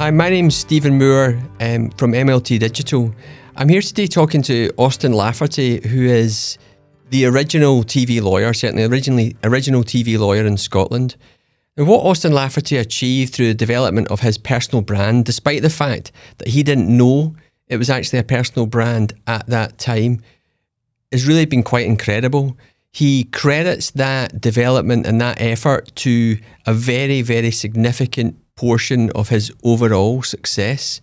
Hi, my name's Stephen Moore from MLT Digital. I'm here today talking to Austin Lafferty, who is the original TV lawyer, certainly original TV lawyer in Scotland. And what Austin Lafferty achieved through the development of his personal brand, despite the fact that he didn't know it was actually a personal brand at that time, has really been quite incredible. He credits that development and that effort to a very, very significant portion of his overall success.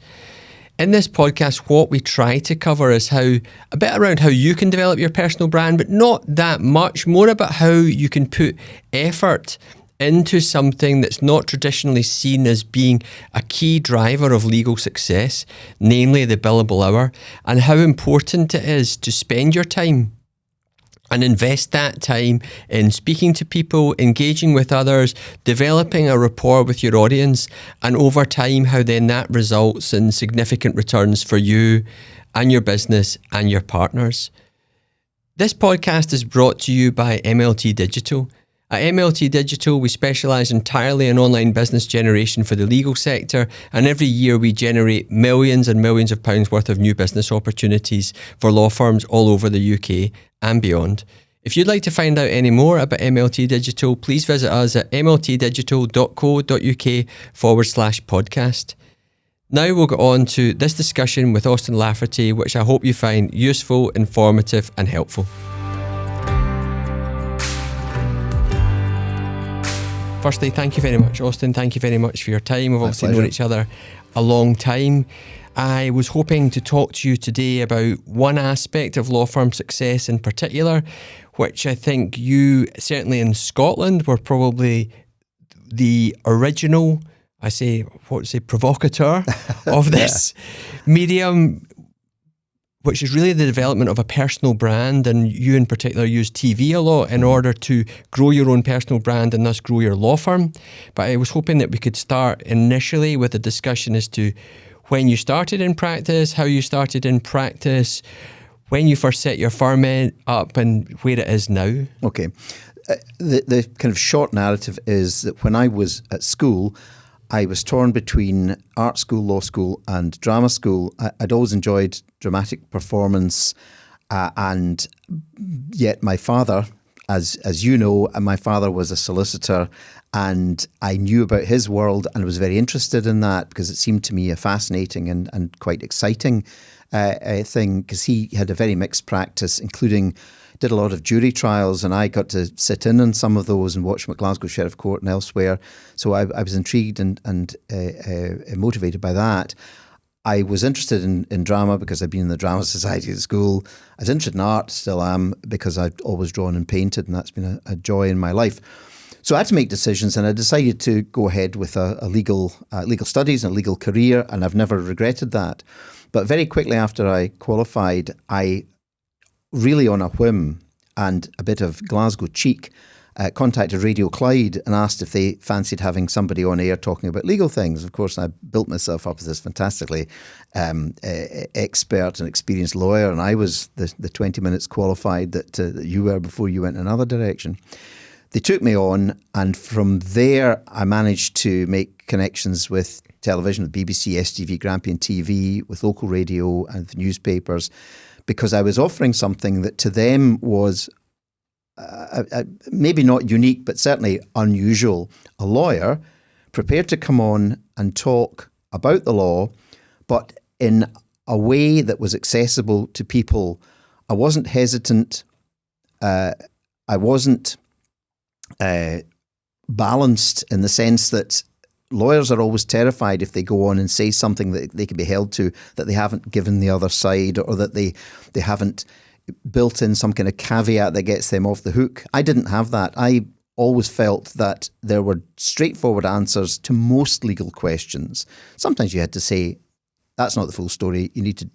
In this podcast, what we try to cover is a bit around how you can develop your personal brand, but not that much, more about how you can put effort into something that's not traditionally seen as being a key driver of legal success, namely the billable hour, and how important it is to spend your time and invest that time in speaking to people, engaging with others, developing a rapport with your audience, and over time, how then that results in significant returns for you and your business and your partners. This podcast is brought to you by MLT Digital. At MLT Digital, we specialise entirely in online business generation for the legal sector, and every year we generate millions and millions of pounds worth of new business opportunities for law firms all over the UK and beyond. If you'd like to find out any more about MLT Digital, please visit us at mltdigital.co.uk/podcast. Now we'll go on to this discussion with Austin Lafferty, which I hope you find useful, informative and helpful. Firstly, thank you very much, Austin. Thank you very much for your time. We've obviously known each other a long time. I was hoping to talk to you today about one aspect of law firm success in particular, which I think you, certainly in Scotland, were probably the original, provocateur of this medium, which is really the development of a personal brand, and you in particular use TV a lot in order to grow your own personal brand and thus grow your law firm. But I was hoping that we could start initially with a discussion as to when you started in practice, how you started in practice, when you first set your firm up and where it is now. Okay. The kind of short narrative is that when I was at school, I was torn between art school, law school and drama school. I'd always enjoyed dramatic performance and yet my father, as you know, my father was a solicitor and I knew about his world and was very interested in that because it seemed to me a fascinating and quite exciting thing because he had a very mixed practice, including did a lot of jury trials, and I got to sit in on some of those and watch them at Glasgow Sheriff Court and elsewhere. So I was intrigued and motivated by that. I was interested in drama because I'd been in the drama society at school. I was interested in art, still am, because I've always drawn and painted, and that's been a joy in my life. So I had to make decisions, and I decided to go ahead with a legal studies and a legal career, and I've never regretted that. But very quickly after I qualified, I really on a whim and a bit of Glasgow cheek, contacted Radio Clyde and asked if they fancied having somebody on air talking about legal things. Of course, I built myself up as this fantastically expert and experienced lawyer, and I was the 20 minutes qualified that you were before you went in another direction. They took me on, and from there I managed to make connections with television, with BBC, STV, Grampian TV, with local radio and with newspapers, because I was offering something that to them was maybe not unique, but certainly unusual. A lawyer prepared to come on and talk about the law, but in a way that was accessible to people. I wasn't hesitant. I wasn't balanced in the sense that lawyers are always terrified if they go on and say something that they can be held to, that they haven't given the other side, or that they haven't built in some kind of caveat that gets them off the hook. I didn't have that. I always felt that there were straightforward answers to most legal questions. Sometimes you had to say, that's not the full story. You need to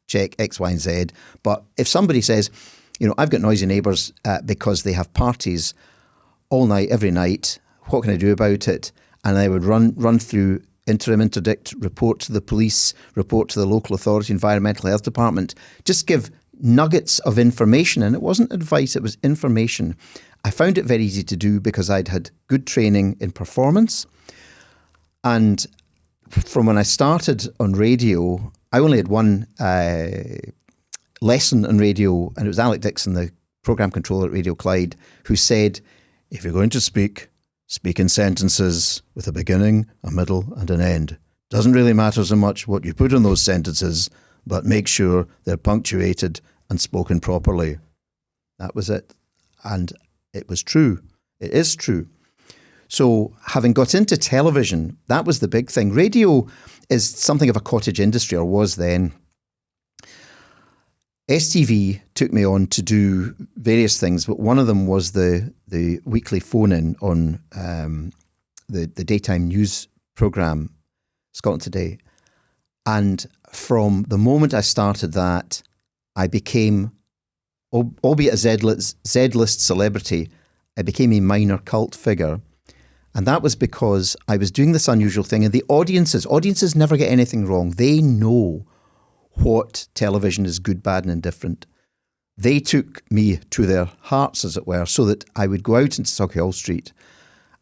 check X, Y, and Z. But if somebody says, I've got noisy neighbours because they have parties all night, every night, what can I do about it? And I would run through interim, interdict, report to the police, report to the local authority, environmental health department, just give nuggets of information. And it wasn't advice, it was information. I found it very easy to do because I'd had good training in performance. And from when I started on radio, I only had one lesson on radio, and it was Alec Dixon, the program controller at Radio Clyde, who said, if you're going to speak in sentences with a beginning, a middle and an end. Doesn't really matter so much what you put in those sentences, but make sure they're punctuated and spoken properly. That was it. And it was true. It is true. So having got into television, that was the big thing. Radio is something of a cottage industry, or was then. STV took me on to do various things, but one of them was the weekly phone-in on the daytime news programme, Scotland Today. And from the moment I started that, I became, albeit a Z-list celebrity, I became a minor cult figure. And that was because I was doing this unusual thing, and the audiences never get anything wrong. They know what television is, good, bad and indifferent. They took me to their hearts, as it were, so that I would go out into Sauchiehall Street,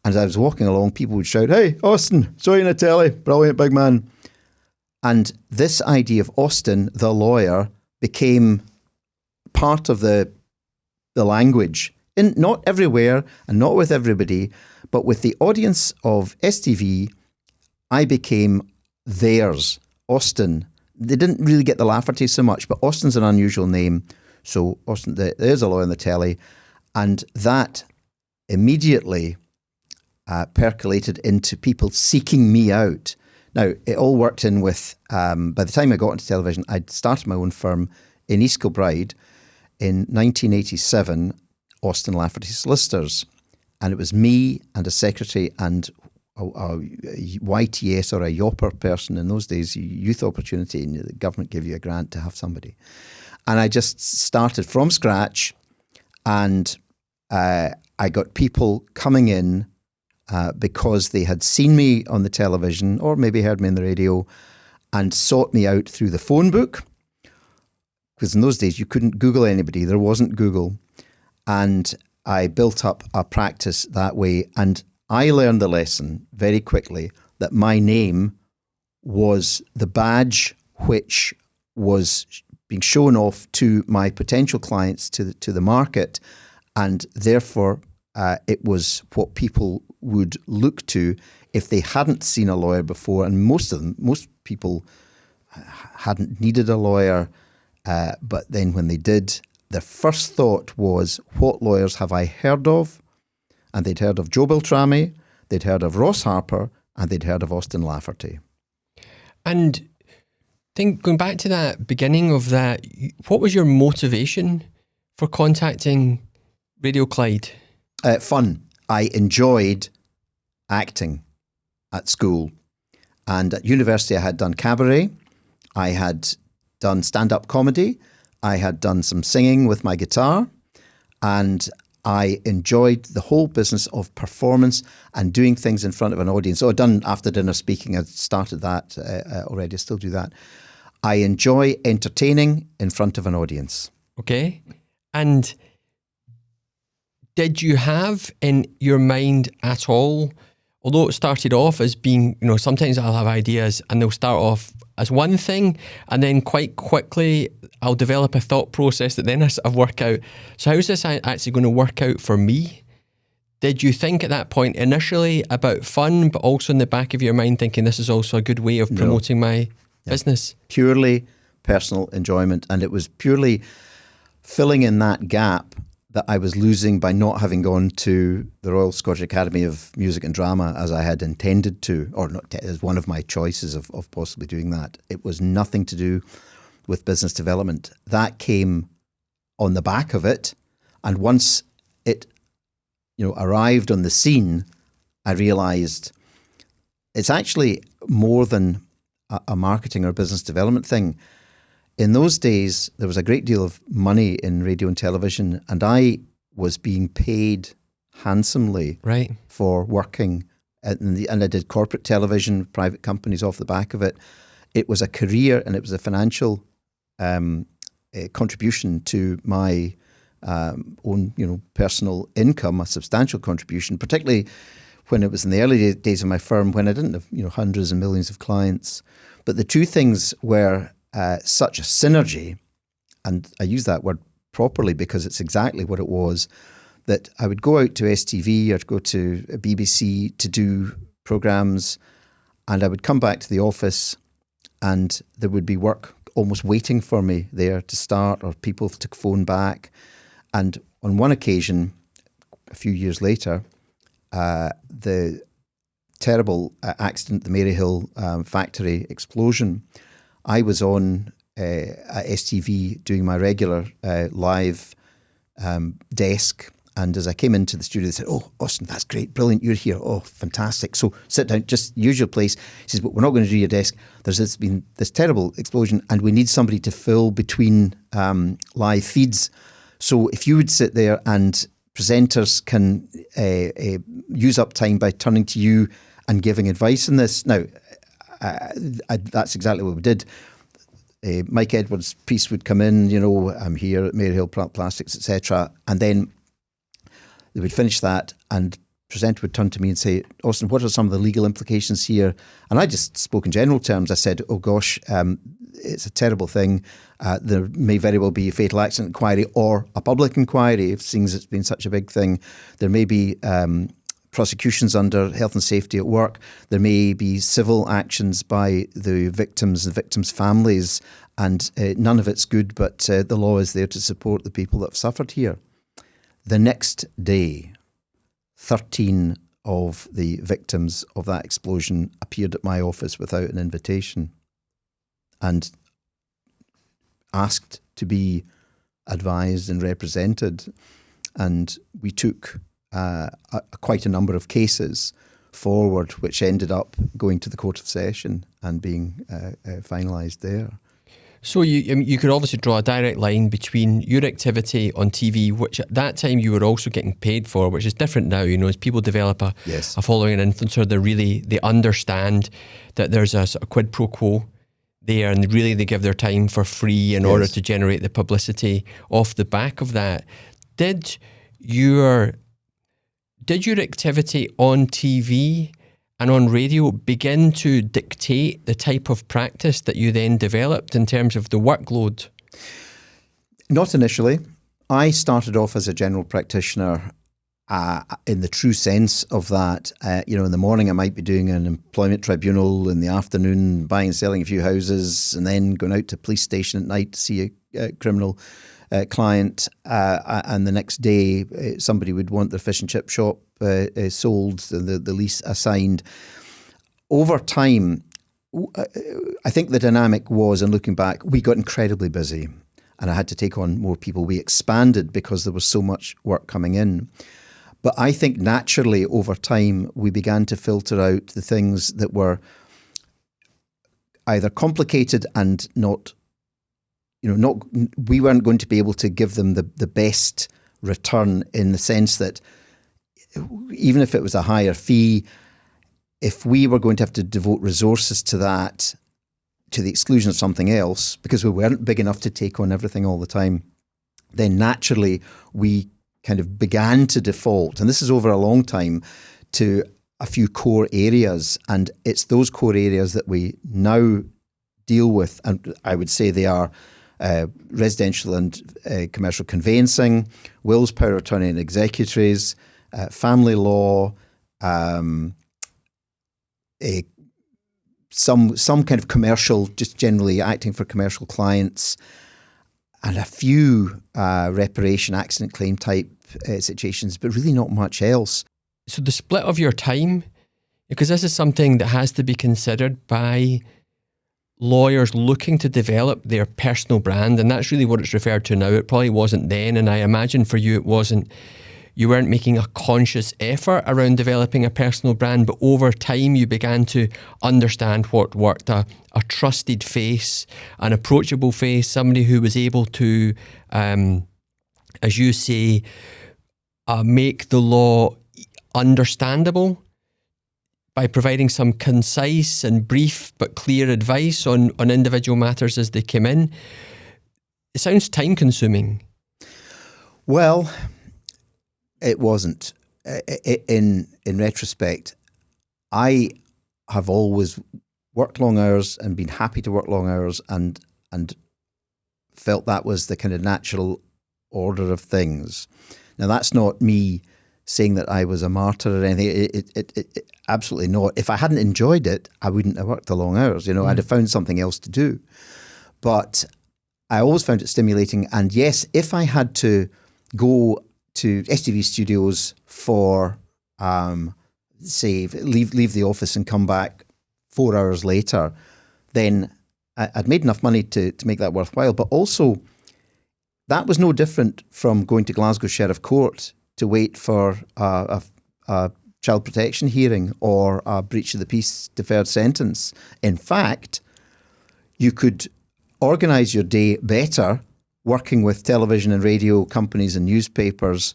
and as I was walking along, people would shout, "Hey, Austin, saw you in the telly, brilliant, big man." And this idea of Austin, the lawyer, became part of the language, in not everywhere and not with everybody, but with the audience of STV, I became theirs, Austin. They didn't really get the Lafferty so much, but Austin's an unusual name. So Austin, there's a lawyer on the telly. And that immediately percolated into people seeking me out. Now, it all worked in with, by the time I got into television, I'd started my own firm in East Kilbride in 1987, Austin Lafferty Solicitors. And it was me and a secretary and a YTS, or a YOPper person in those days, youth opportunity, and the government gave you a grant to have somebody. And I just started from scratch, and I got people coming in because they had seen me on the television or maybe heard me on the radio and sought me out through the phone book. Because in those days you couldn't Google anybody, there wasn't Google. And I built up a practice that way, and I learned the lesson very quickly that my name was the badge which was being shown off to my potential clients, to the market, and therefore it was what people would look to if they hadn't seen a lawyer before. And most people hadn't needed a lawyer, but then when they did, their first thought was, what lawyers have I heard of? And they'd heard of Joe Beltrami, they'd heard of Ross Harper, and they'd heard of Austin Lafferty. And going back to that beginning of that, what was your motivation for contacting Radio Clyde? Fun. I enjoyed acting at school. And at university I had done cabaret, I had done stand-up comedy, I had done some singing with my guitar, and I enjoyed the whole business of performance and doing things in front of an audience. So I'd done after dinner speaking. I'd started that already. I still do that. I enjoy entertaining in front of an audience. Okay. And did you have in your mind at all, although it started off as being, sometimes I'll have ideas and they'll start off as one thing, and then quite quickly I'll develop a thought process that then I work out. So how's this actually going to work out for me? Did you think at that point initially about fun, but also in the back of your mind thinking this is also a good way of promoting my business? Purely personal enjoyment, and it was purely filling in that gap that I was losing by not having gone to the Royal Scottish Academy of Music and Drama as I had intended to, or not as one of my choices of possibly doing that. It was nothing to do with business development. That came on the back of it, and once it arrived on the scene, I realised it's actually more than a marketing or business development thing. In those days, there was a great deal of money in radio and television, and I was being paid handsomely for working. And I did corporate television, private companies off the back of it. It was a career, and it was a financial contribution to my own, personal income, a substantial contribution, particularly when it was in the early days of my firm, when I didn't have hundreds and millions of clients. But the two things were such a synergy, and I use that word properly because it's exactly what it was, that I would go out to STV or go to BBC to do programmes, and I would come back to the office and there would be work almost waiting for me there to start, or people to phone back. And on one occasion, a few years later, the terrible accident, the Maryhill factory explosion, I was on at STV doing my regular live desk. And as I came into the studio, they said, "Oh, Austin, that's great, brilliant, you're here. Oh, fantastic. So sit down, just use your place." He says, "But we're not going to do your desk. There's been this terrible explosion and we need somebody to fill between live feeds. So if you would sit there and presenters can use up time by turning to you and giving advice on this." Now, that's exactly what we did. Mike Edwards' piece would come in, I'm here at Maryhill Plastics, etc. And then they would finish that and presenter would turn to me and say, "Austin, what are some of the legal implications here?" And I just spoke in general terms. I said, "Oh gosh, it's a terrible thing. There may very well be a fatal accident inquiry or a public inquiry, seeing as it's been such a big thing. There may be prosecutions under health and safety at work. There may be civil actions by the victims and victims' families, and none of it's good, but the law is there to support the people that have suffered here." The next day, 13 of the victims of that explosion appeared at my office without an invitation and asked to be advised and represented. And we took quite a number of cases forward, which ended up going to the Court of Session and being finalised there. So you could obviously draw a direct line between your activity on TV, which at that time you were also getting paid for, which is different now. As people develop a following, an influencer, they understand that there's a sort of quid pro quo there, and really they give their time for free in order to generate the publicity off the back of that. Did your activity on TV and on radio begin to dictate the type of practice that you then developed in terms of the workload? Not initially. I started off as a general practitioner in the true sense of that. In the morning I might be doing an employment tribunal, in the afternoon buying and selling a few houses, and then going out to police station at night to see a criminal client, and the next day somebody would want their fish and chip shop sold, the lease assigned. Over time, I think the dynamic was, and looking back, we got incredibly busy and I had to take on more people. We expanded because there was so much work coming in. But I think naturally over time, we began to filter out the things that were either complicated and we weren't going to be able to give them the best return, in the sense that even if it was a higher fee, if we were going to have to devote resources to that, to the exclusion of something else, because we weren't big enough to take on everything all the time, then naturally we kind of began to default, and this is over a long time, to a few core areas. And it's those core areas that we now deal with. And I would say they are residential and commercial conveyancing, wills, power of attorney and executories, family law, some kind of commercial, just generally acting for commercial clients, and a few reparation, accident claim type situations, but really not much else. So the split of your time, because this is something that has to be considered by lawyers looking to develop their personal brand, and that's really what it's referred to now. It probably wasn't then, and I imagine for you you weren't making a conscious effort around developing a personal brand, but over time you began to understand what worked. A trusted face, an approachable face, somebody who was able to, as you say, make the law understandable by providing some concise and brief but clear advice on individual matters as they came in. It sounds time consuming. Well, it wasn't. in retrospect, I have always worked long hours and been happy to work long hours and felt that was the kind of natural order of things. Now, that's not me saying that I was a martyr or anything. It absolutely not. If I hadn't enjoyed it, I wouldn't have worked the long hours. I'd have found something else to do. But I always found it stimulating. And yes, if I had to go to STV studios for, say, leave the office and come back 4 hours later, then I'd made enough money to make that worthwhile. But also, that was no different from going to Glasgow Sheriff Court to wait for a child protection hearing or a breach of the peace deferred sentence. In fact, you could organise your day better working with television and radio companies and newspapers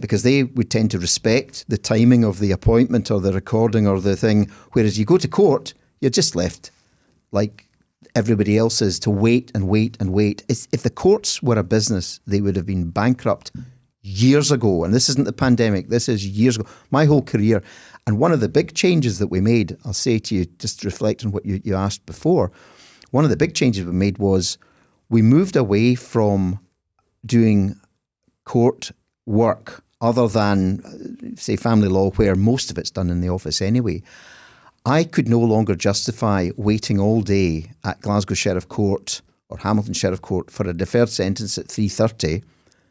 because they would tend to respect the timing of the appointment or the recording or the thing, whereas you go to court, you're just left like everybody else is to wait and wait and wait. If the courts were a business, they would have been bankrupt years ago. And this isn't the pandemic, this is years ago. My whole career. And one of the big changes that we made, I'll say to you, just to reflect on what you asked before, one of the big changes we made was we moved away from doing court work other than, say, family law, where most of it's done in the office anyway. I could no longer justify waiting all day at Glasgow Sheriff Court or Hamilton Sheriff Court for a deferred sentence at 3:30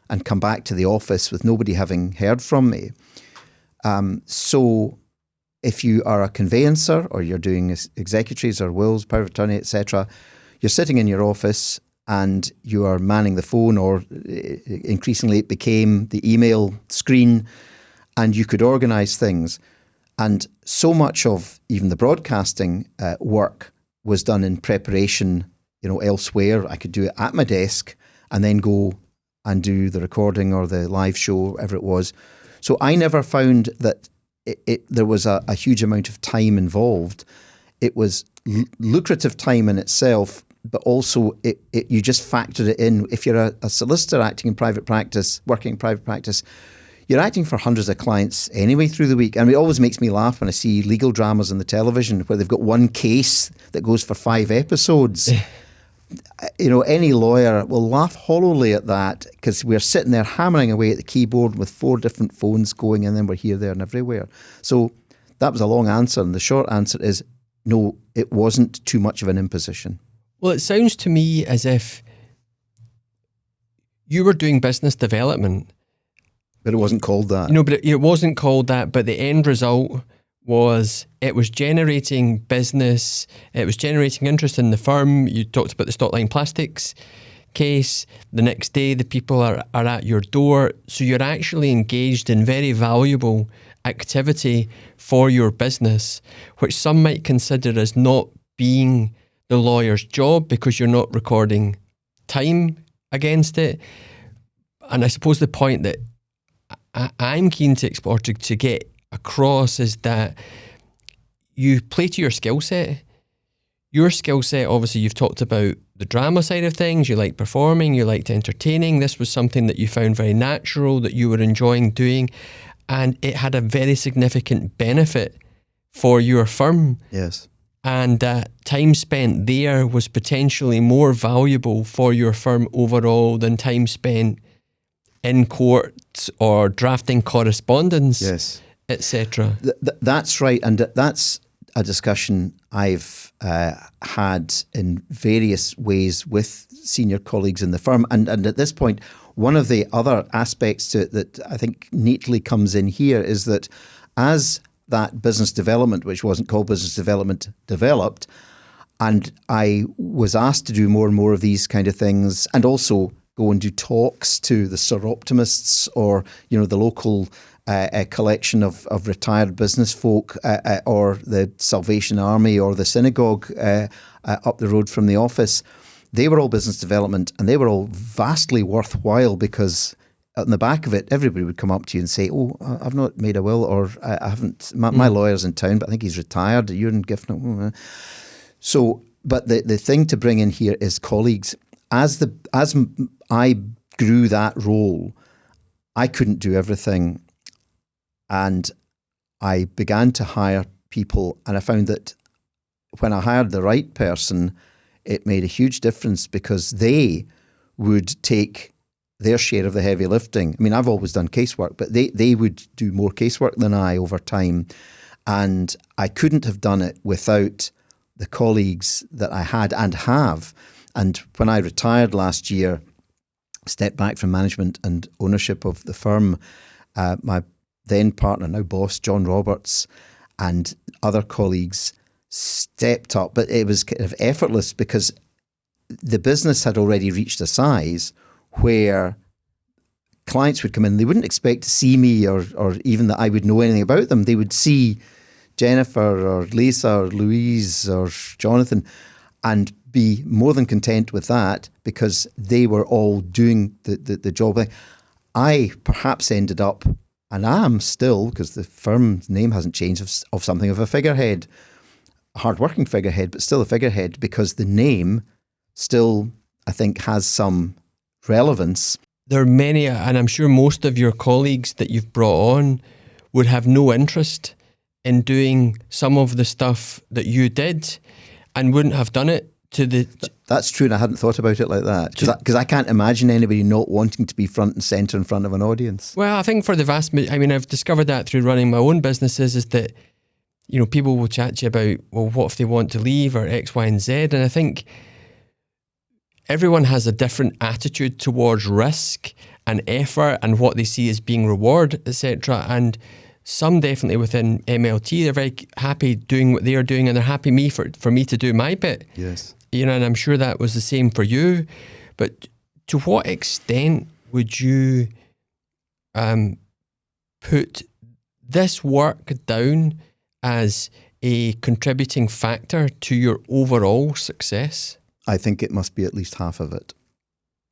and come back to the office with nobody having heard from me. So if you are a conveyancer or you're doing executories or wills, power of attorney, etc., you're sitting in your office and you are manning the phone, or increasingly it became the email screen, and you could organise things. And so much of even the broadcasting work was done in preparation, elsewhere. I could do it at my desk and then go and do the recording or the live show, whatever it was. So I never found that there was a huge amount of time involved. It was lucrative time in itself, but also you just factored it in. If you're a solicitor acting in private practice, working in private practice, you're acting for hundreds of clients anyway through the week. And it always makes me laugh when I see legal dramas on the television where they've got one case that goes for 5 episodes. Any lawyer will laugh hollowly at that because we're sitting there hammering away at the keyboard with 4 different phones going, and then we're here, there and everywhere. So that was a long answer. And the short answer is no, it wasn't too much of an imposition. Well, it sounds to me as if you were doing business development. But it wasn't called that. But it wasn't called that. But the end result was it was generating business. It was generating interest in the firm. You talked about the Stockline Plastics case. The next day, the people are at your door. So you're actually engaged in very valuable activity for your business, which some might consider as not being the lawyer's job because you're not recording time against it. And I suppose the point that I'm keen to explore, to get across, is that you play to your skill set. Your skill set, obviously, you've talked about the drama side of things. You like performing, you liked entertaining. This was something that you found very natural, that you were enjoying doing, and it had a very significant benefit for your firm. Yes. And time spent there was potentially more valuable for your firm overall than time spent in court or drafting correspondence, yes, etc. That's right. And that's a discussion I've had in various ways with senior colleagues in the firm. And at this point, one of the other aspects to it that I think neatly comes in here is that as that business development, which wasn't called business development, developed, and I was asked to do more and more of these kind of things, and also go and do talks to the Sir Optimists or, the local collection of retired business folk or the Salvation Army or the synagogue up the road from the office. They were all business development, and they were all vastly worthwhile because on the back of it, everybody would come up to you and say, "Oh, I've not made a will, or I haven't. My lawyer's in town, but I think he's retired. You're in gift." So, but the thing to bring in here is colleagues. As I grew that role, I couldn't do everything. And I began to hire people, and I found that when I hired the right person, it made a huge difference because they would take their share of the heavy lifting. I mean, I've always done casework, but they would do more casework than I over time. And I couldn't have done it without the colleagues that I had and have. And when I retired last year, stepped back from management and ownership of the firm, my then partner, now boss, John Roberts, and other colleagues stepped up. But it was kind of effortless because the business had already reached a size where clients would come in. They wouldn't expect to see me or even that I would know anything about them. They would see Jennifer or Lisa or Louise or Jonathan and be more than content with that because they were all doing the job. I perhaps ended up, and I am still, because the firm's name hasn't changed, of something of a figurehead, a hard-working figurehead, but still a figurehead, because the name still, I think, has some relevance. There are many, and I'm sure most of your colleagues that you've brought on would have no interest in doing some of the stuff that you did and wouldn't have done it to the... That's true, and I hadn't thought about it like that. Because I can't imagine anybody not wanting to be front and centre in front of an audience. Well, I think for the I've discovered that through running my own businesses, is that, you know, people will chat to you about, well, what if they want to leave or X, Y, and Z? And I think everyone has a different attitude towards risk and effort and what they see as being reward, etc. And some definitely within MLT, they're very happy doing what they're doing and they're happy for me to do my bit. Yes. You know, and I'm sure that was the same for you. But to what extent would you put this work down as a contributing factor to your overall success? I think it must be at least half of it.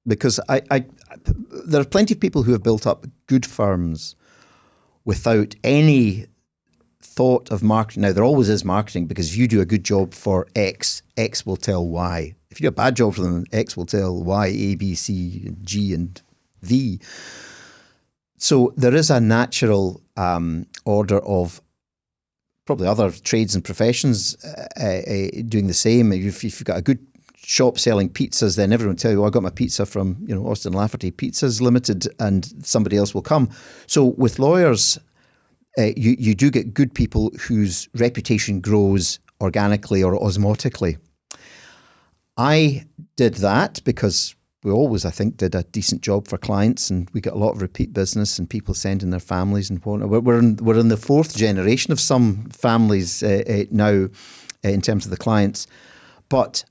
Because there are plenty of people who have built up good firms without any thought of marketing. Now, there always is marketing, because if you do a good job for X, X will tell Y. If you do a bad job for them, X will tell Y, A, B, C, G, and V. So there is a natural order of probably other trades and professions doing the same. If you've got a good shop selling pizzas, then everyone will tell you, I got my pizza from, Austin Lafferty Pizzas Limited, and somebody else will come. So with lawyers, you do get good people whose reputation grows organically or osmotically. I did that because we always, I think, did a decent job for clients, and we got a lot of repeat business and people sending their families and whatnot. We're in the fourth generation of some families now in terms of the clients. But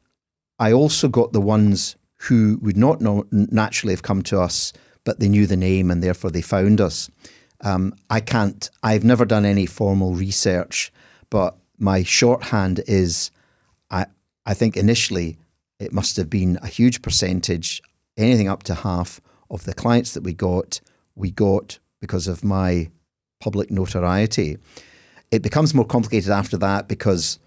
I also got the ones who would not naturally have come to us, but they knew the name and therefore they found us. I've never done any formal research, but my shorthand is, I think initially it must have been a huge percentage, anything up to half of the clients that we got because of my public notoriety. It becomes more complicated after that because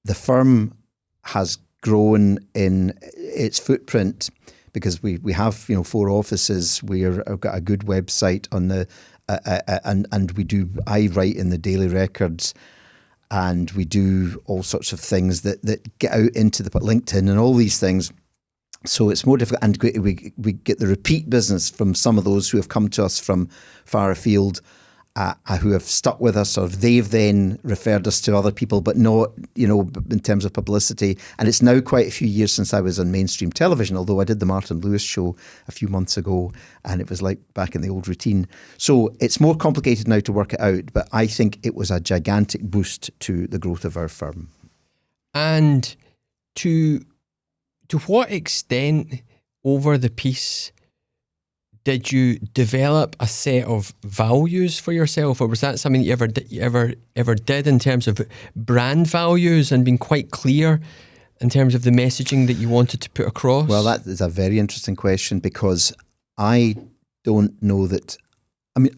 the firm has grown in its footprint, because we have 4 offices. We've got a good website on the and I write in the Daily Records, and we do all sorts of things that get out into the LinkedIn and all these things. So it's more difficult, and we get the repeat business from some of those who have come to us from far afield, who have stuck with us, or they've then referred us to other people, but not, in terms of publicity. And it's now quite a few years since I was on mainstream television, although I did the Martin Lewis show a few months ago, and it was like back in the old routine. So it's more complicated now to work it out, but I think it was a gigantic boost to the growth of our firm. And to what extent over the piece did you develop a set of values for yourself, or was that something you ever did in terms of brand values and being quite clear in terms of the messaging that you wanted to put across? Well, that is a very interesting question, because I don't know that. I mean,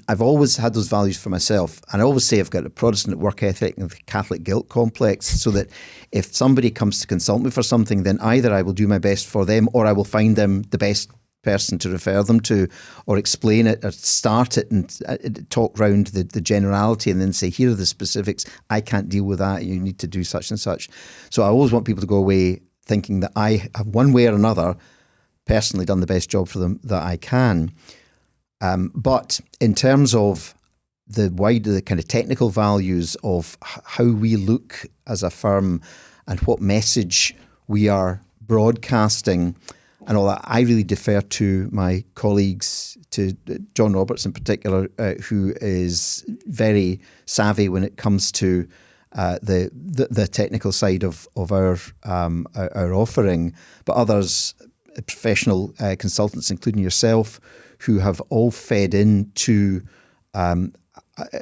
I've always had those values for myself, and I always say I've got a Protestant work ethic and a Catholic guilt complex, so that if somebody comes to consult me for something, then either I will do my best for them or I will find them the best person to refer them to, or explain it, or start it and talk round the generality, and then say, here are the specifics. I can't deal with that. You need to do such and such. So I always want people to go away thinking that I have, one way or another, personally done the best job for them that I can. But in terms of the kind of technical values of how we look as a firm and what message we are broadcasting and all that, I really defer to my colleagues, to John Roberts in particular, who is very savvy when it comes to the technical side of our offering, but others, professional consultants, including yourself, who have all fed into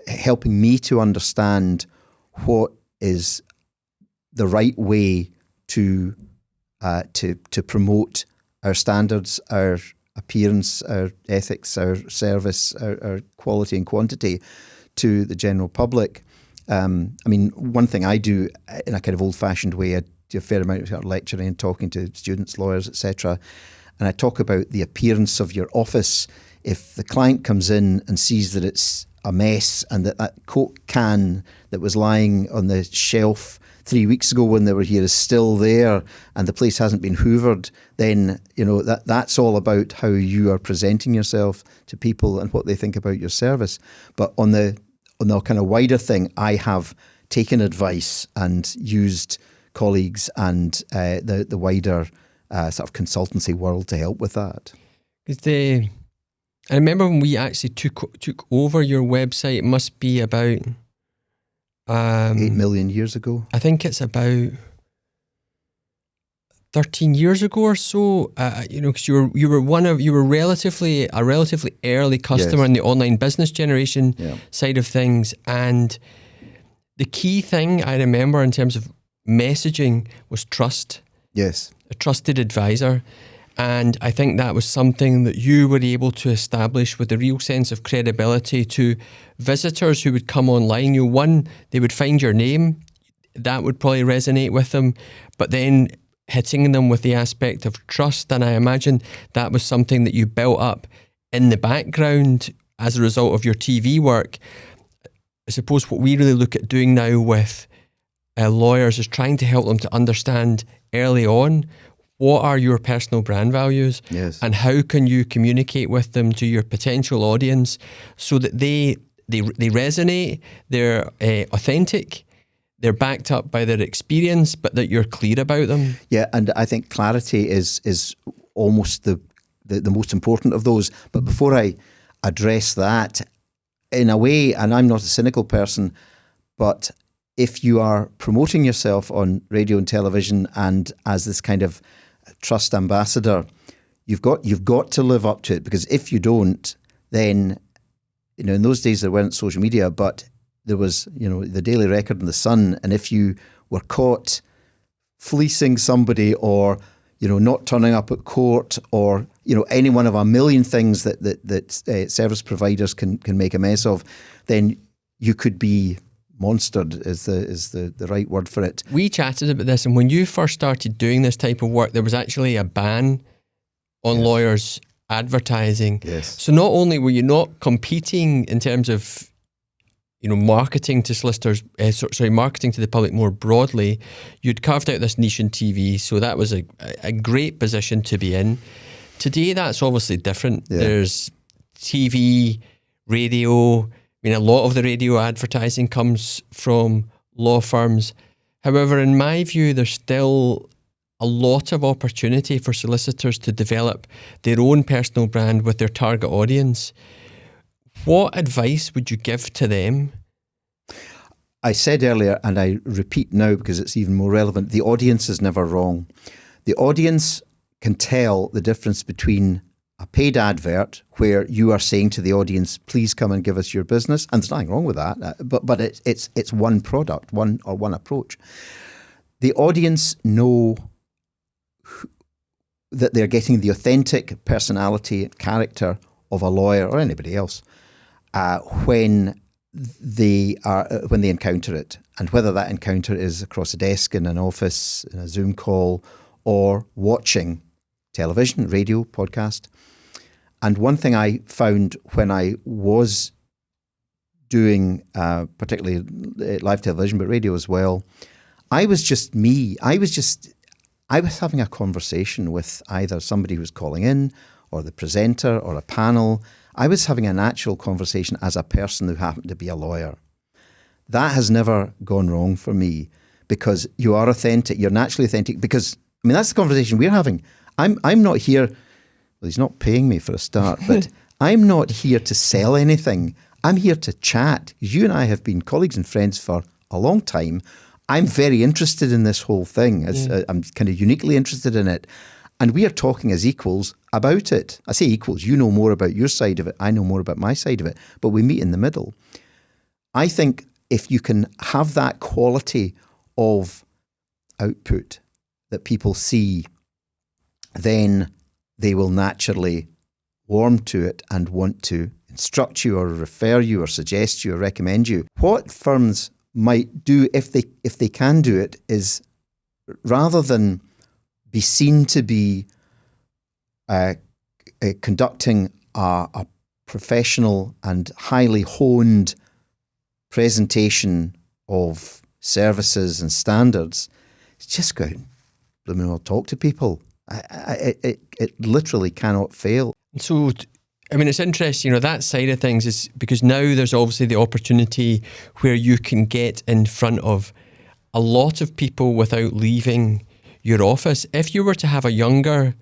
helping me to understand what is the right way to promote our standards, our appearance, our ethics, our service, our quality and quantity to the general public. I mean, one thing I do in a kind of old-fashioned way, I do a fair amount of lecturing and talking to students, lawyers, etc., and I talk about the appearance of your office. If the client comes in and sees that it's a mess and that Coke can that was lying on the shelf 3 weeks ago when they were here is still there and the place hasn't been hoovered, then that's all about how you are presenting yourself to people and what they think about your service. But on the kind of wider thing, I have taken advice and used colleagues and the wider sort of consultancy world to help with that. I remember when we actually took over your website, it must be about 8 million years ago. I think it's about 13 years ago or so. Because you were a relatively early customer Yes. in the online business generation side of things, and the key thing I remember in terms of messaging was trust. Yes. A trusted advisor. And I think that was something that you were able to establish with a real sense of credibility to visitors who would come online. One, they would find your name. That would probably resonate with them. But then hitting them with the aspect of trust. And I imagine that was something that you built up in the background as a result of your TV work. I suppose what we really look at doing now with lawyers is trying to help them to understand early on what are your personal brand values, Yes. and how can you communicate with them to your potential audience so that they resonate, they're authentic, they're backed up by their experience, but that you're clear about them. Yeah, and I think clarity is almost the most important of those. But before I address that, in a way, and I'm not a cynical person, but if you are promoting yourself on radio and television and as this kind of trust ambassador, you've got to live up to it, because if you don't, then in those days there weren't social media, but there was the Daily Record and the Sun, and if you were caught fleecing somebody or not turning up at court or any one of a million things that service providers can make a mess of, then you could be monstered is the right word for it. We chatted about this, and when you first started doing this type of work, there was actually a ban on lawyers advertising. Yes. So not only were you not competing in terms of marketing to solicitors, marketing to the public more broadly, you'd carved out this niche in TV, so that was a great position to be in. Today, that's obviously different. Yeah. There's TV, radio. A lot of the radio advertising comes from law firms. However, in my view, there's still a lot of opportunity for solicitors to develop their own personal brand with their target audience. What advice would you give to them? I said earlier, and I repeat now because it's even more relevant, the audience is never wrong. The audience can tell the difference between a paid advert where you are saying to the audience, please come and give us your business. And there's nothing wrong with that, but it's one product, one approach. The audience know that they're getting the authentic personality and character of a lawyer or anybody else when they encounter it. And whether that encounter is across a desk, in an office, in a Zoom call, or watching television, radio, podcast, And one thing I found when I was doing particularly live television, but radio as well, I was just me. I was having a conversation with either somebody who was calling in or the presenter or a panel. I was having a natural conversation as a person who happened to be a lawyer. That has never gone wrong for me, because you are authentic. You're naturally authentic, because, I mean, that's the conversation we're having. I'm not here, well, he's not paying me for a start, but I'm not here to sell anything. I'm here to chat. You and I have been colleagues and friends for a long time. I'm very interested in this whole thing. I'm kind of uniquely interested in it. And we are talking as equals about it. I say equals, you know more about your side of it, I know more about my side of it, but we meet in the middle. I think if you can have that quality of output that people see, then they will naturally warm to it and want to instruct you or refer you or suggest you or recommend you. What firms might do, if they can do it, is rather than be seen to be conducting a professional and highly honed presentation of services and standards, just go out and talk to people. It literally cannot fail. So, I mean, it's interesting, that side of things is because now there's obviously the opportunity where you can get in front of a lot of people without leaving your office. If you were to have a younger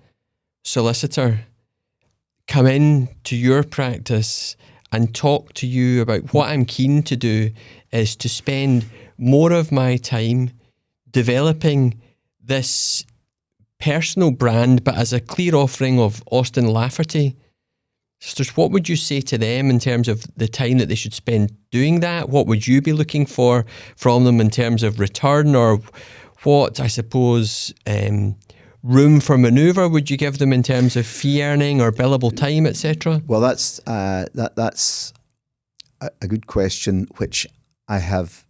solicitor come in to your practice and talk to you about what I'm keen to do is to spend more of my time developing this personal brand, but as a clear offering of Austin Lafferty. Sisters, what would you say to them in terms of the time that they should spend doing that? What would you be looking for from them in terms of return, or what, I suppose, room for manoeuvre would you give them in terms of fee earning or billable time, etc.? Well, that's a good question, which I have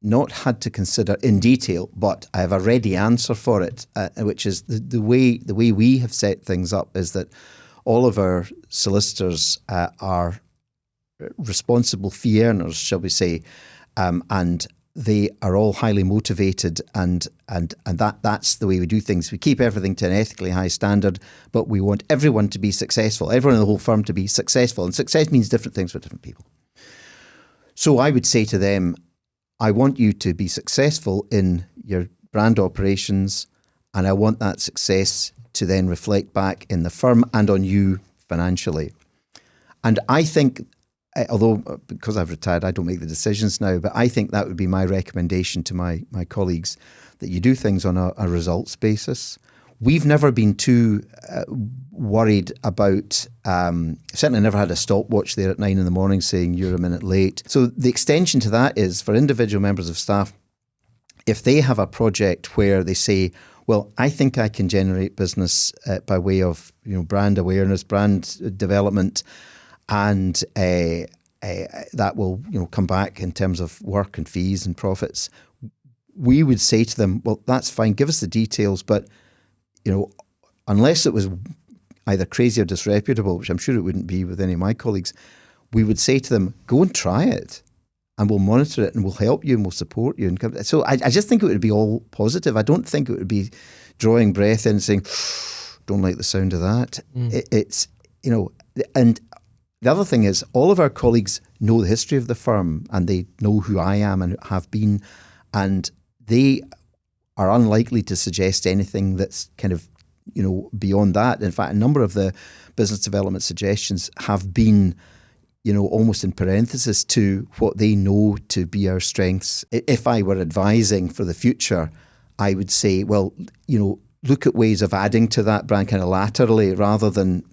not had to consider in detail, but I have a ready answer for it, which is the way we have set things up is that all of our solicitors are responsible fee earners, shall we say, and they are all highly motivated, and that's the way we do things. We keep everything to an ethically high standard, but we want everyone to be successful, everyone in the whole firm to be successful, and success means different things for different people. So I would say to them, I want you to be successful in your brand operations, and I want that success to then reflect back in the firm and on you financially. And I think, although because I've retired, I don't make the decisions now, but I think that would be my recommendation to my colleagues, that you do things on a results basis. We've never been too worried about, certainly never had a stopwatch there at 9 a.m. saying you're a minute late. So the extension to that is for individual members of staff, if they have a project where they say, well, I think I can generate business by way of brand awareness, brand development, and that will come back in terms of work and fees and profits. We would say to them, well, that's fine, give us the details, but unless it was either crazy or disreputable, which I'm sure it wouldn't be with any of my colleagues, we would say to them, go and try it, and we'll monitor it, and we'll help you, and we'll support you. And so I just think it would be all positive. I don't think it would be drawing breath in and saying, don't like the sound of that. It's, and the other thing is, all of our colleagues know the history of the firm, and they know who I am and have been, and they are unlikely to suggest anything that's kind of, beyond that. In fact, a number of the business development suggestions have been, almost in parenthesis to what they know to be our strengths. If I were advising for the future, I would say, well, look at ways of adding to that brand kind of laterally rather than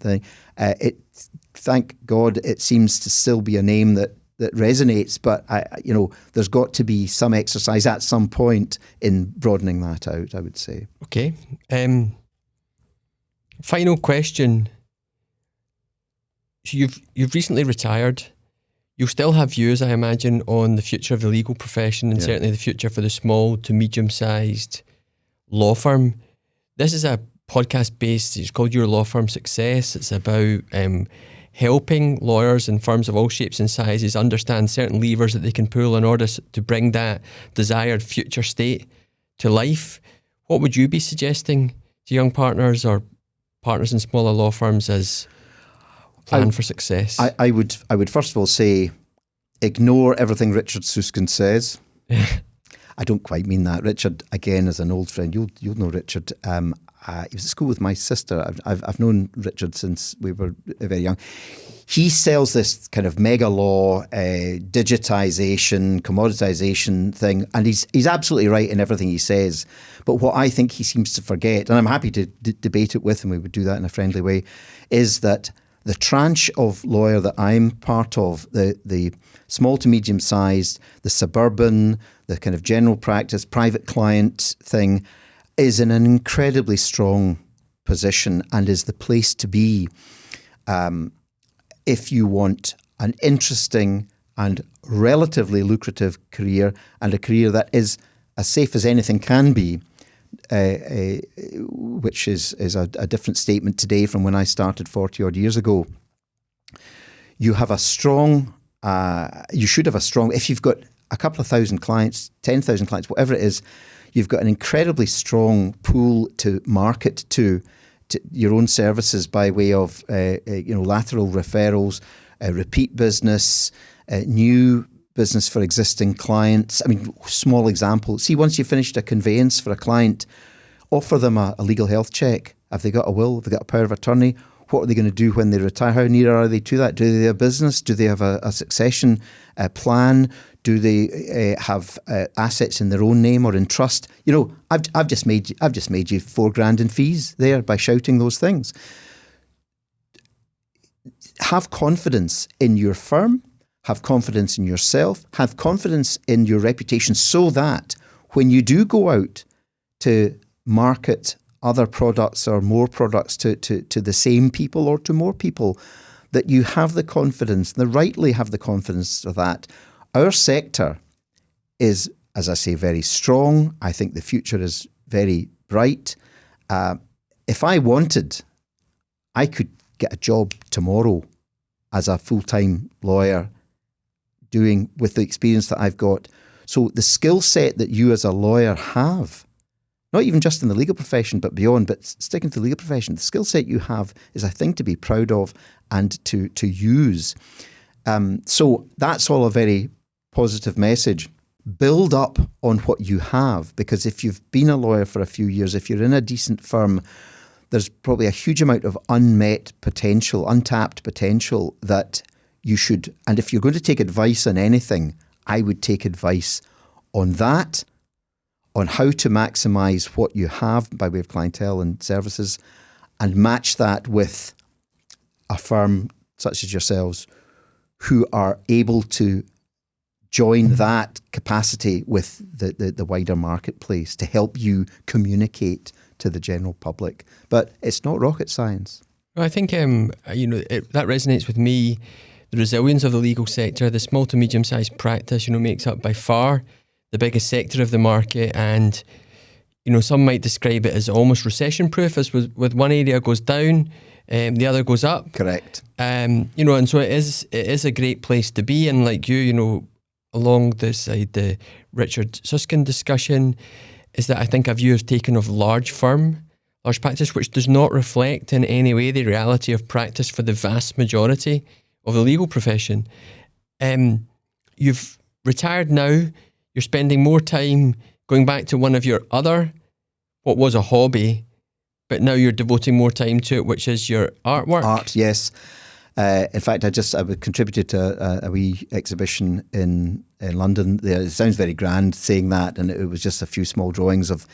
thank God it seems to still be a name that resonates, but there's got to be some exercise at some point in broadening that out, I would say. Okay. Final question. So you've recently retired. You'll still have views, I imagine, on the future of the legal profession, and certainly the future for the small to medium-sized law firm. This is a podcast based. It's called Your Law Firm Success. It's about helping lawyers and firms of all shapes and sizes understand certain levers that they can pull in order to bring that desired future state to life. What would you be suggesting to young partners or partners in smaller law firms as plan for success? I would first of all say, ignore everything Richard Susskind says. I don't quite mean that. Richard, again, is an old friend. You'll know Richard. He was at school with my sister. I've known Richard since we were very young. He sells this kind of mega law, digitization, commoditization thing, and he's absolutely right in everything he says. But what I think he seems to forget, and I'm happy to debate it with him, we would do that in a friendly way, is that the tranche of lawyer that I'm part of, the small to medium sized, the suburban, the kind of general practice, private client thing, is in an incredibly strong position and is the place to be if you want an interesting and relatively lucrative career, and a career that is as safe as anything can be, which is a different statement today from when I started 40 odd years ago. You have a strong, you should have a strong, if you've got a couple of thousand clients, 10,000 clients, whatever it is, you've got an incredibly strong pool to market to your own services by way of lateral referrals, repeat business, new business for existing clients. I mean, small example. See, once you've finished a conveyance for a client, offer them a legal health check. Have they got a will? Have they got a power of attorney? What are they going to do when they retire? How near are they to that? Do they have a business? Do they have a succession plan? Do they have assets in their own name or in trust? You know, I've just made you $4,000 in fees there by shouting those things. Have confidence in your firm. Have confidence in yourself. Have confidence in your reputation, so that when you do go out to market other products or more products to the same people or to more people, that you have the confidence, and rightly have the confidence of that. Our sector is, as I say, very strong. I think the future is very bright. If I wanted, I could get a job tomorrow as a full-time lawyer doing with the experience that I've got. So the skill set that you as a lawyer have, not even just in the legal profession, but beyond, but sticking to the legal profession, the skill set you have is a thing to be proud of and to use. So that's all a very positive message. Build up on what you have, because if you've been a lawyer for a few years, if you're in a decent firm, there's probably a huge amount of unmet potential, untapped potential that you should, and if you're going to take advice on anything, I would take advice on that, on how to maximize what you have by way of clientele and services, and match that with a firm such as yourselves who are able to join that capacity with the wider marketplace to help you communicate to the general public. But it's not rocket science. Well, I think that resonates with me. The resilience of the legal sector, the small to medium-sized practice, makes up by far the biggest sector of the market, and some might describe it as almost recession-proof, as with one area goes down, the other goes up. Correct. And so it is a great place to be. And like along the side, the Richard Susskind discussion is that I think a view is taken of large practice, which does not reflect in any way the reality of practice for the vast majority of the legal profession. You've retired now. You're spending more time going back to one of your other, what was a hobby, but now you're devoting more time to it, which is your artwork. Art, yes. In fact, I contributed to a wee exhibition in London. It sounds very grand saying that, and it was just a few small drawings of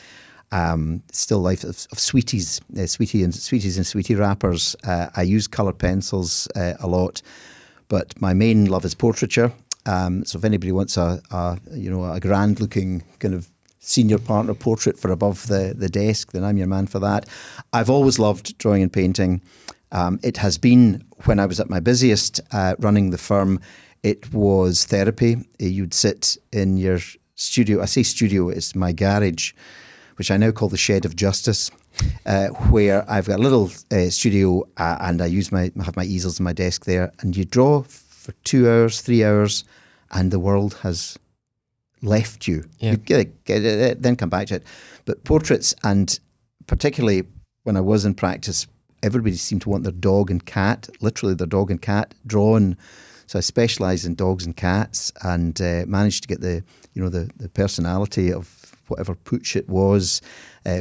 still life of sweeties, sweeties and sweetie wrappers. I use coloured pencils a lot, but my main love is portraiture. So if anybody wants a grand looking kind of senior partner portrait for above the desk, then I'm your man for that. I've always loved drawing and painting. It has been, when I was at my busiest running the firm, it was therapy. You'd sit in your studio. I say studio, it's my garage, which I now call the Shed of Justice. where I've got a little studio and I have my easels on my desk there, and you draw for 2 hours, 3 hours, and the world has left you. Yeah. You get it, then come back to it. But portraits, and particularly when I was in practice, everybody seemed to want their dog and cat, literally their dog and cat, drawn. So I specialised in dogs and cats, and managed to get the personality of whatever pooch it was,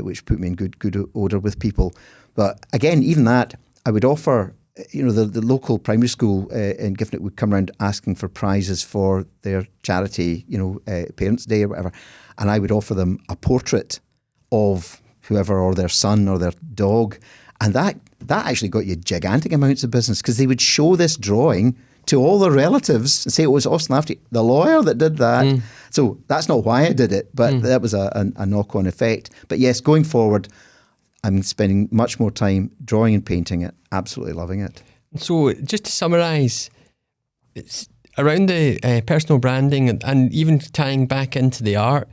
which put me in good odour with people. But again, even that, I would offer. The local primary school in Gifford would come around asking for prizes for their charity, Parents' Day or whatever, and I would offer them a portrait of whoever, or their son or their dog, and that actually got you gigantic amounts of business, because they would show this drawing to all their relatives and say it was Austin Lafferty, the lawyer, that did that. So that's not why I did it, but that was a knock-on effect. But yes, going forward, I'm spending much more time drawing and painting it, absolutely loving it. So just to summarise, it's around the personal branding and even tying back into the art.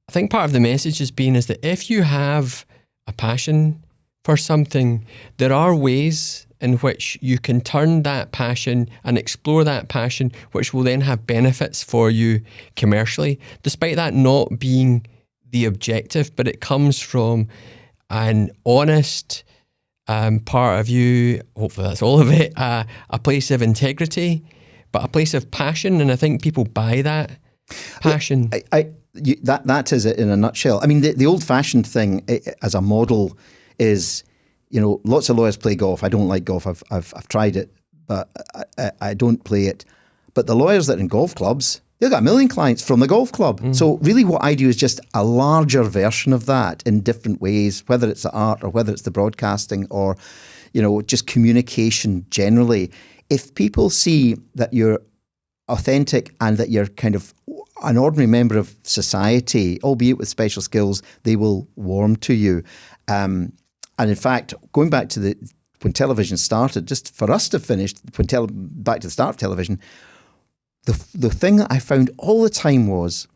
I think part of the message has been is that if you have a passion for something, there are ways in which you can turn that passion and explore that passion, which will then have benefits for you commercially, despite that not being the objective, but it comes from an honest part of you, hopefully that's all of it, a place of integrity, but a place of passion, and I think people buy that passion. That is it in a nutshell. I mean, the old-fashioned thing as a model is, lots of lawyers play golf. I don't like golf. I've tried it, but I don't play it. But the lawyers that are in golf clubs, they've got 1 million clients from the golf club. So really what I do is just a larger version of that in different ways, whether it's the art or whether it's the broadcasting or, just communication generally. If people see that you're authentic and that you're kind of an ordinary member of society, albeit with special skills, they will warm to you. And in fact, going back to when television started, just for us to finish, back to the start of television, the thing that I found all the time was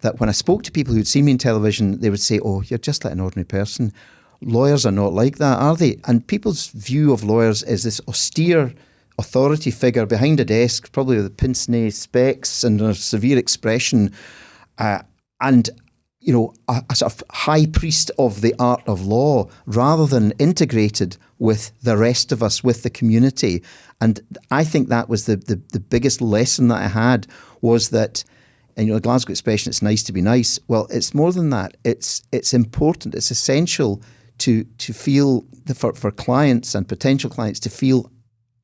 that when I spoke to people who'd seen me in television, they would say, "Oh, you're just like an ordinary person. Lawyers are not like that, are they?" And people's view of lawyers is this austere authority figure behind a desk, probably with pince-nez specs and a severe expression, and a sort of high priest of the art of law, rather than integrated with the rest of us, with the community. And I think that was the biggest lesson that I had, was that, and a Glasgow expression, it's nice to be nice. Well, it's more than that. It's important. It's essential to feel, for clients and potential clients to feel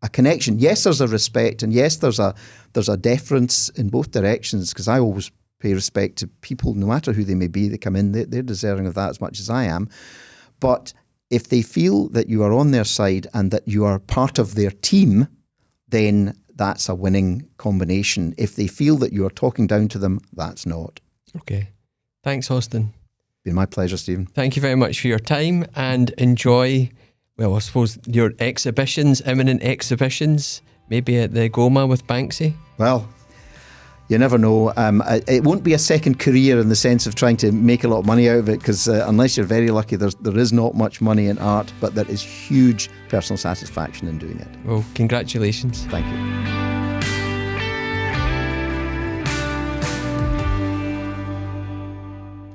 a connection. Yes, there's a respect, and yes, there's a deference in both directions, because I always pay respect to people, no matter who they may be. They come in, they're deserving of that as much as I am. But if they feel that you are on their side and that you are part of their team, then that's a winning combination. If they feel that you are talking down to them, that's not. Okay. Thanks, Austin. Been my pleasure, Stephen. Thank you very much for your time, and enjoy, well, I suppose, your exhibitions, imminent exhibitions, maybe at the Goma with Banksy. Well, you never know. It won't be a second career in the sense of trying to make a lot of money out of it, because unless you're very lucky, there is not much money in art, but there is huge personal satisfaction in doing it. Well, congratulations. Thank you.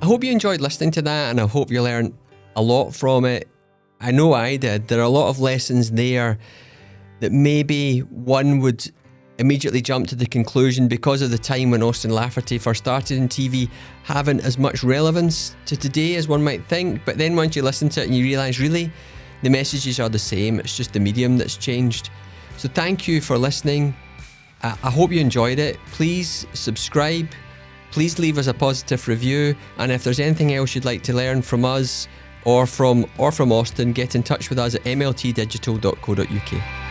I hope you enjoyed listening to that, and I hope you learned a lot from it. I know I did. There are a lot of lessons there that maybe one would immediately jump to the conclusion, because of the time when Austin Lafferty first started in TV, haven't as much relevance to today as one might think. But then once you listen to it and you realise, really, the messages are the same. It's just the medium that's changed. So thank you for listening. I hope you enjoyed it. Please subscribe. Please leave us a positive review. And if there's anything else you'd like to learn from us or from Austin, get in touch with us at mltdigital.co.uk.